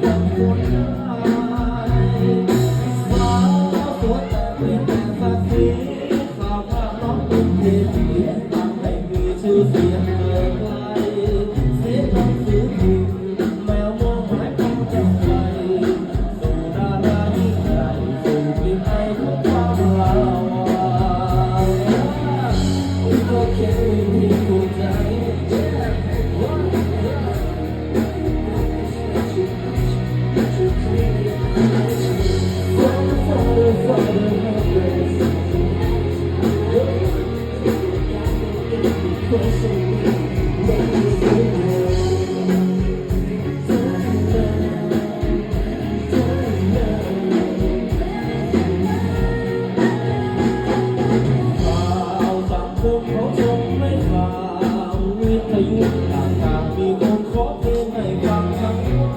คนคนสาวสวยแต่เปลี่ยนแต่สักทีข่าวภาพน้องเป็นเทพีทำให้มีชื่อเสียงเกินไกลเสียหนังสือพิมพ์แมวมองหมายความจากใจสู่ดารายิ่งใหญ่สู่กลิ่นไอของความลาวาโอเคที่ถูกใจ เขาชมไม่ฟังวิทยุต่างๆมีคนขอเพลงให้ฟังทั้งวัน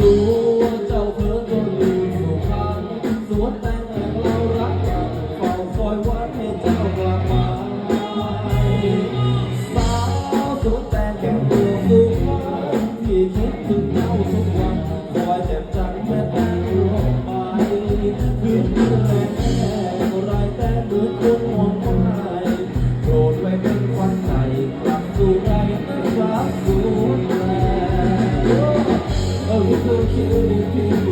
รู้ว่าเจ้าเพ้อจนลืมสุพรรณสวนแตงแห่งเรารักกันเฝ้าคอยวันให้เจ้ากลับมาสาวสวนแตงแห่งเมืองสุพรรณที่คิดถึงเจ้าทุกวันคอยแจ่มจันทร์แม่แตงลงไปคืนนี้แม่ไรแต่เหมือนคนมองคนหายโปรดไปเป็นควันใจกลับสู่ใจรักสู่แลวิธีคิดดี